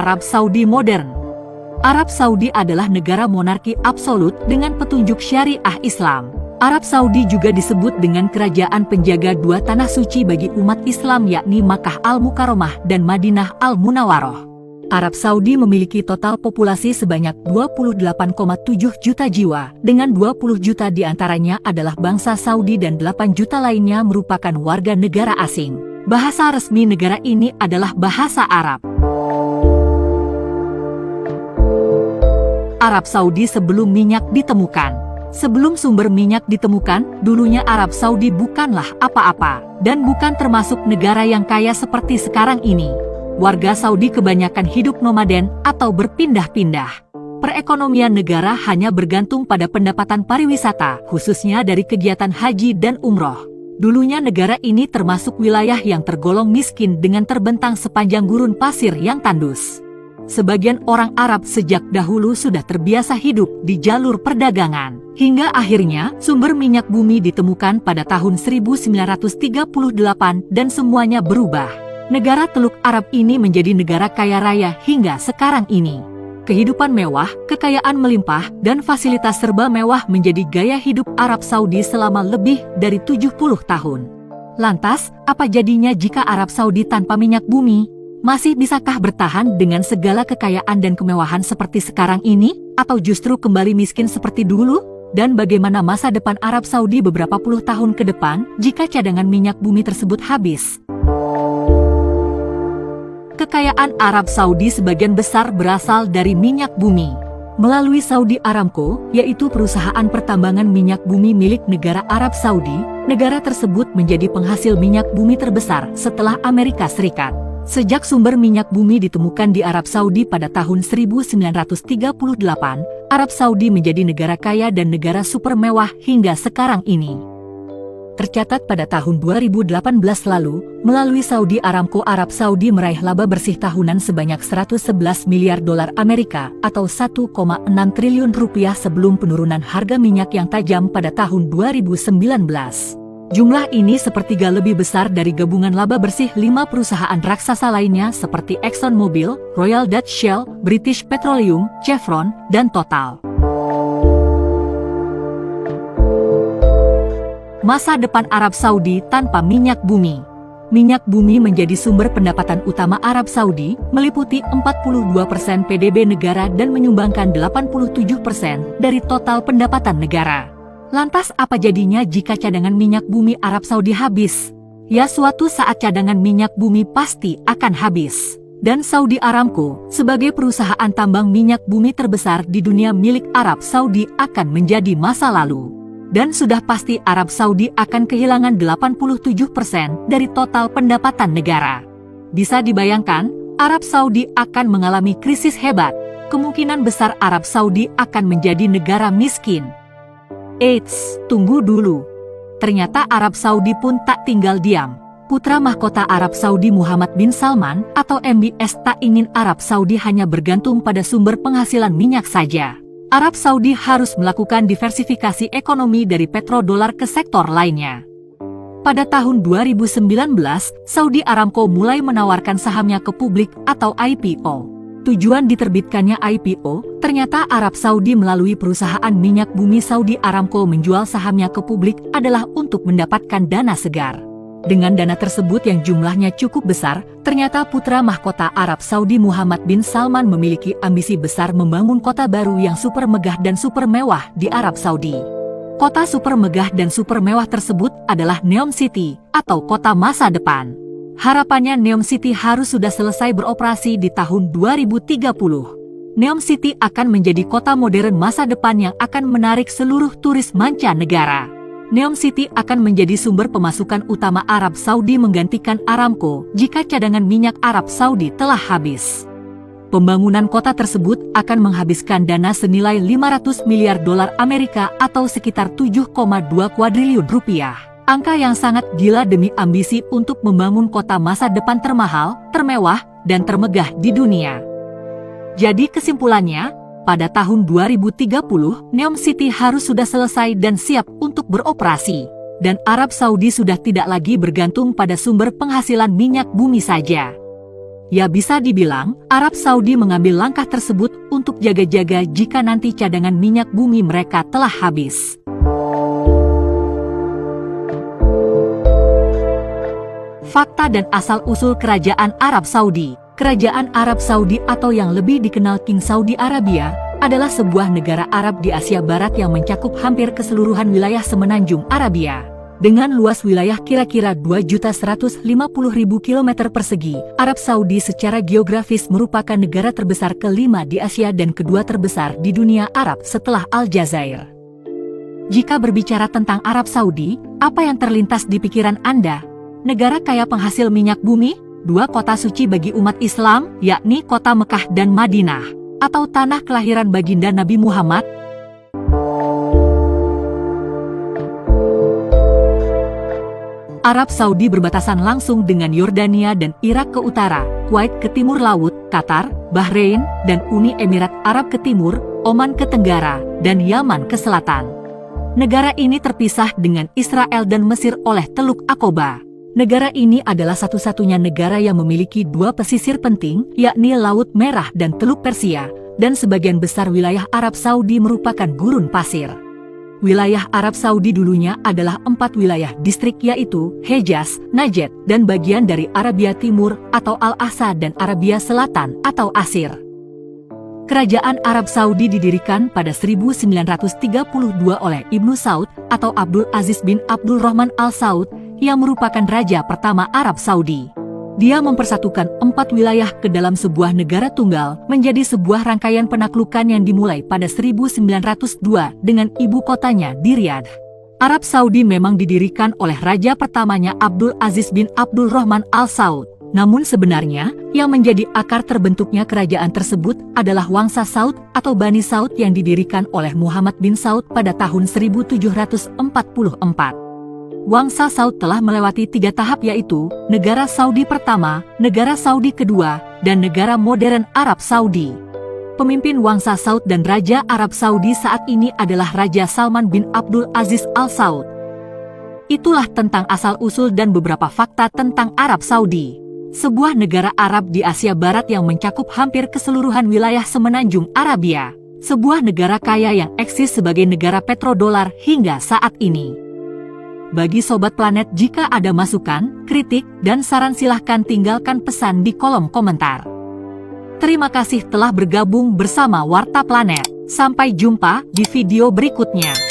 Arab Saudi modern. Arab Saudi adalah negara monarki absolut dengan petunjuk syariah Islam. Arab Saudi juga disebut dengan kerajaan penjaga dua tanah suci bagi umat Islam, yakni Makkah Al-Mukarramah dan Madinah Al-Munawwaroh. Arab Saudi memiliki total populasi sebanyak 28,7 juta jiwa, dengan 20 juta diantaranya adalah bangsa Saudi dan 8 juta lainnya merupakan warga negara asing. Bahasa resmi negara ini adalah bahasa Arab. Arab Saudi sebelum minyak ditemukan. Sebelum sumber minyak ditemukan, dulunya Arab Saudi bukanlah apa-apa, dan bukan termasuk negara yang kaya seperti sekarang ini. Warga Saudi kebanyakan hidup nomaden atau berpindah-pindah. Perekonomian negara hanya bergantung pada pendapatan pariwisata, khususnya dari kegiatan haji dan umroh. Dulunya negara ini termasuk wilayah yang tergolong miskin dengan terbentang sepanjang gurun pasir yang tandus. Sebagian orang Arab sejak dahulu sudah terbiasa hidup di jalur perdagangan. Hingga akhirnya sumber minyak bumi ditemukan pada tahun 1938 dan semuanya berubah. Negara Teluk Arab ini menjadi negara kaya raya hingga sekarang ini. Kehidupan mewah, kekayaan melimpah, dan fasilitas serba mewah menjadi gaya hidup Arab Saudi selama lebih dari 70 tahun. Lantas, apa jadinya jika Arab Saudi tanpa minyak bumi? Masih bisakah bertahan dengan segala kekayaan dan kemewahan seperti sekarang ini? Atau justru kembali miskin seperti dulu? Dan bagaimana masa depan Arab Saudi beberapa puluh tahun ke depan jika cadangan minyak bumi tersebut habis? Kekayaan Arab Saudi sebagian besar berasal dari minyak bumi. Melalui Saudi Aramco, yaitu perusahaan pertambangan minyak bumi milik negara Arab Saudi, negara tersebut menjadi penghasil minyak bumi terbesar setelah Amerika Serikat. Sejak sumber minyak bumi ditemukan di Arab Saudi pada tahun 1938, Arab Saudi menjadi negara kaya dan negara super mewah hingga sekarang ini. Tercatat pada tahun 2018 lalu, melalui Saudi Aramco, Arab Saudi meraih laba bersih tahunan sebanyak 111 miliar dolar Amerika atau 1,6 triliun rupiah sebelum penurunan harga minyak yang tajam pada tahun 2019. Jumlah ini sepertiga lebih besar dari gabungan laba bersih 5 perusahaan raksasa lainnya seperti ExxonMobil, Royal Dutch Shell, British Petroleum, Chevron, dan Total. Masa depan Arab Saudi tanpa minyak bumi. Minyak bumi menjadi sumber pendapatan utama Arab Saudi, meliputi 42% PDB negara dan menyumbangkan 87% dari total pendapatan negara. Lantas apa jadinya jika cadangan minyak bumi Arab Saudi habis? Ya, suatu saat cadangan minyak bumi pasti akan habis. Dan Saudi Aramco, sebagai perusahaan tambang minyak bumi terbesar di dunia milik Arab Saudi, akan menjadi masa lalu. Dan sudah pasti Arab Saudi akan kehilangan 87% dari total pendapatan negara. Bisa dibayangkan, Arab Saudi akan mengalami krisis hebat. Kemungkinan besar Arab Saudi akan menjadi negara miskin. Eits, tunggu dulu. Ternyata Arab Saudi pun tak tinggal diam. Putra mahkota Arab Saudi Muhammad bin Salman atau MBS tak ingin Arab Saudi hanya bergantung pada sumber penghasilan minyak saja. Arab Saudi harus melakukan diversifikasi ekonomi dari petrodolar ke sektor lainnya. Pada tahun 2019, Saudi Aramco mulai menawarkan sahamnya ke publik atau IPO. Tujuan diterbitkannya IPO, ternyata Arab Saudi melalui perusahaan minyak bumi Saudi Aramco menjual sahamnya ke publik adalah untuk mendapatkan dana segar. Dengan dana tersebut yang jumlahnya cukup besar, ternyata putra mahkota Arab Saudi Muhammad bin Salman memiliki ambisi besar membangun kota baru yang super megah dan super mewah di Arab Saudi. Kota super megah dan super mewah tersebut adalah Neom City atau kota masa depan. Harapannya Neom City harus sudah selesai beroperasi di tahun 2030. Neom City akan menjadi kota modern masa depan yang akan menarik seluruh turis mancanegara. Neom City akan menjadi sumber pemasukan utama Arab Saudi menggantikan Aramco jika cadangan minyak Arab Saudi telah habis. Pembangunan kota tersebut akan menghabiskan dana senilai 500 miliar dolar Amerika atau sekitar 7,2 kuadriliun rupiah. Angka yang sangat gila demi ambisi untuk membangun kota masa depan termahal, termewah, dan termegah di dunia. Jadi kesimpulannya, pada tahun 2030, Neom City harus sudah selesai dan siap untuk beroperasi. Dan Arab Saudi sudah tidak lagi bergantung pada sumber penghasilan minyak bumi saja. Ya bisa dibilang, Arab Saudi mengambil langkah tersebut untuk jaga-jaga jika nanti cadangan minyak bumi mereka telah habis. Fakta dan asal-usul Kerajaan Arab Saudi. Kerajaan Arab Saudi atau yang lebih dikenal King Saudi Arabia adalah sebuah negara Arab di Asia Barat yang mencakup hampir keseluruhan wilayah semenanjung Arabia. Dengan luas wilayah kira-kira 2.150.000 km persegi, Arab Saudi secara geografis merupakan negara terbesar kelima di Asia dan kedua terbesar di dunia Arab setelah Aljazair. Jika berbicara tentang Arab Saudi, apa yang terlintas di pikiran Anda? Negara kaya penghasil minyak bumi? Dua kota suci bagi umat Islam, yakni kota Mekah dan Madinah? Atau tanah kelahiran baginda Nabi Muhammad? Arab Saudi berbatasan langsung dengan Yordania dan Irak ke utara, Kuwait ke timur laut, Qatar, Bahrain, dan Uni Emirat Arab ke timur, Oman ke tenggara, dan Yaman ke selatan. Negara ini terpisah dengan Israel dan Mesir oleh Teluk Aqaba. Negara ini adalah satu-satunya negara yang memiliki dua pesisir penting, yakni Laut Merah dan Teluk Persia, dan sebagian besar wilayah Arab Saudi merupakan gurun pasir. Wilayah Arab Saudi dulunya adalah 4 wilayah distrik yaitu Hejaz, Najd, dan bagian dari Arabia Timur atau Al-Ahsa dan Arabia Selatan atau Asir. Kerajaan Arab Saudi didirikan pada 1932 oleh Ibnu Saud atau Abdul Aziz bin Abdul Rahman Al Saud yang merupakan raja pertama Arab Saudi. Dia mempersatukan 4 wilayah ke dalam sebuah negara tunggal menjadi sebuah rangkaian penaklukan yang dimulai pada 1902 dengan ibu kotanya di Riyadh. Arab Saudi memang didirikan oleh raja pertamanya Abdul Aziz bin Abdul Rahman Al Saud. Namun sebenarnya, yang menjadi akar terbentuknya kerajaan tersebut adalah Wangsa Saud atau Bani Saud yang didirikan oleh Muhammad bin Saud pada tahun 1744. Wangsa Saud telah melewati 3 tahap yaitu negara Saudi pertama, negara Saudi kedua, dan negara modern Arab Saudi. Pemimpin Wangsa Saud dan Raja Arab Saudi saat ini adalah Raja Salman bin Abdul Aziz Al Saud. Itulah tentang asal-usul dan beberapa fakta tentang Arab Saudi. Sebuah negara Arab di Asia Barat yang mencakup hampir keseluruhan wilayah semenanjung Arabia. Sebuah negara kaya yang eksis sebagai negara petrodolar hingga saat ini. Bagi Sobat Planet, jika ada masukan, kritik, dan saran silahkan tinggalkan pesan di kolom komentar. Terima kasih telah bergabung bersama Warta Planet. Sampai jumpa di video berikutnya.